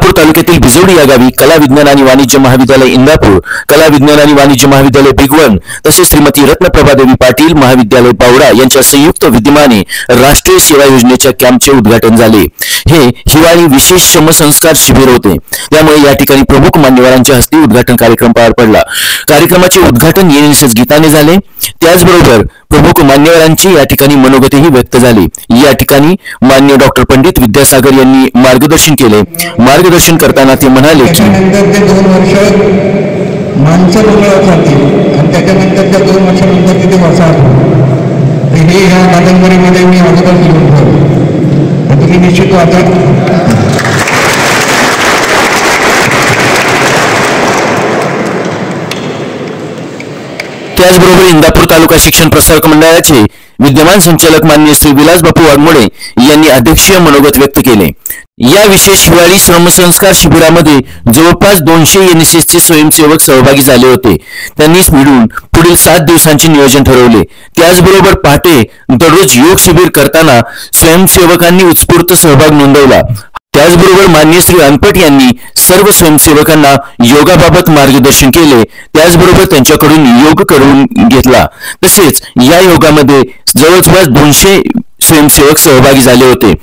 इंदापूर तालुक्यातील बिजवडी या गावी कला विज्ञान आणि वाणिज्य महाविद्यालय इंदापूर, कला विज्ञान आणि वाणिज्य महाविद्यालय भिगवण तसेच श्रीमती रत्नप्रभादेवी पाटील महाविद्यालय पावडा यांच्या संयुक्त विद्यमाने राष्ट्रीय सेवा योजनेच्या कॅम्पचे उद्घाटन झाले। हे हिवाळी विशेष श्रमसंस्कार शिबिर होते, त्यामुळे या ठिकाणी प्रमुख मान्यवरांच्या हस्ते उद्घाटन कार्यक्रम पार पडला। कार्यक्रमाचे उद्घाटन एनएसएस गीताने झाले। त्याचबरोबर प्रमुख मान्यवरांची या ठिकाणी मनोगतही व्यक्त झाली। या ठिकाणी मान्य डॉक्टर पंडित विद्यासागर यांनी मार्गदर्शन केले। मार्गदर्शन करताना ते म्हणाले की ते 2 वर्ष माणसं बोलवत जातील आणि त्याच्यानंतर त्या 2 वर्षानंतर तिथे वसाहत हे ह्या कादंबरीमध्ये मी अगोदर लिहून ठेवलं, तुम्ही निश्चित वाचा। त्याचबरोबर इंदापूर तालुका शिक्षण प्रसारक मंडळाचे विद्यमान संचालक मान्य श्री विलास बापू वाघमोडे यांनी अध्यक्षीय मनोगत व्यक्त केले। या विशेष हिवाळी श्रमसंस्कार शिबिरामध्ये जवळपास 200 एनएसएसचे स्वयंसेवक सहभागी झाले होते। त्यांनी मिळून पुढील 7 दिवसांचे नियोजन ठरवले। त्याचबरोबर पहाटे दररोज योग शिबिर करताना स्वयंसेवकांनी उत्स्फूर्त सहभाग नोंदवला। त्याचबरोबर मान्य श्री अनपट यांनी सर्व स्वयंसेवकांना योगाबाबत मार्गदर्शन केले। त्याचबरोबर त्यांच्याकडून योग करून घेतला। तसेच या योगामध्ये जवळपास 200 स्वयंसेवक सहभागी झाले होते।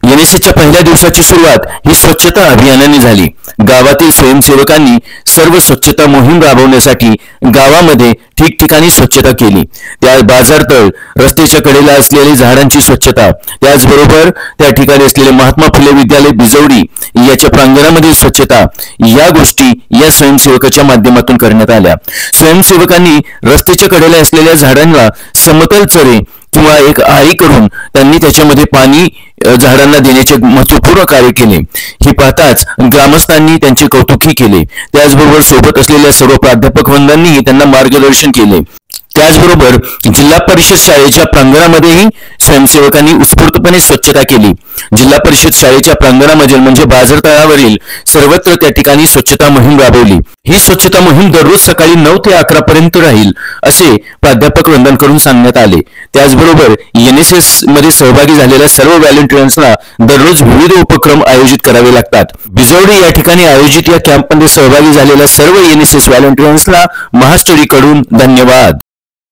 एनएसएसच्या पहिल्या दिवसाची सुरुवात ही स्वच्छता अभियानाने झाली। गावातील स्वयंसेवकांनी सर्व स्वच्छता मोहीम राबवण्यासाठी गावामध्ये ठिकठिकाणी स्वच्छता केली। त्या बाजारतळ, रस्त्याच्या कडेला असलेली झाडांची स्वच्छता, त्याचबरोबर त्या ठिकाणी असलेले महात्मा फुले विद्यालय बिजवडी याच्या प्रांगणामधील स्वच्छता, या गोष्टी या स्वयंसेवकाच्या माध्यमातून करण्यात आल्या। स्वयंसेवकांनी रस्त्याच्या कडेला असलेल्या झाडांना समतल चरे किंवा एक आळी करून त्यांनी त्याच्यामध्ये पाणी झाडांना देण्याचे महत्वपूर्ण कार्य केले। हे पाहताच ग्रामस्थांनी त्यांचे कौतुकही केले। त्याचबरोबर सोबत असलेल्या सर्व प्राध्यापक वृंदांनीही त्यांना मार्गदर्शन केले। त्याचबरोबर जिल्हा परिषद शाळेच्या प्रांगणामध्येही स्वयंसेवकांनी उत्स्फूर्तपणे स्वच्छता केली। जिल्हा परिषद शाळेच्या प्रांगणामध्ये म्हणजे बाजारतळावरील सर्वत्र त्या ठिकाणी स्वच्छता मोहीम राबवली। ही स्वच्छता मोहीम दररोज सकाळी 9 ते 11 पर्यंत राहील असे प्राध्यापक वृंदांकडून सांगण्यात आले। त्याचबरोबर एनएसएस मध्ये सहभागी झालेल्या सर्व व्हॉलंटियर्सना दररोज विविध उपक्रम आयोजित करावे लागतात। बिजवडी या ठिकाणी आयोजित या कॅम्पमध्ये सहभागी झालेल्या सर्व एनएसएस व्हॉलंटियर्सना महास्टडीकडून धन्यवाद।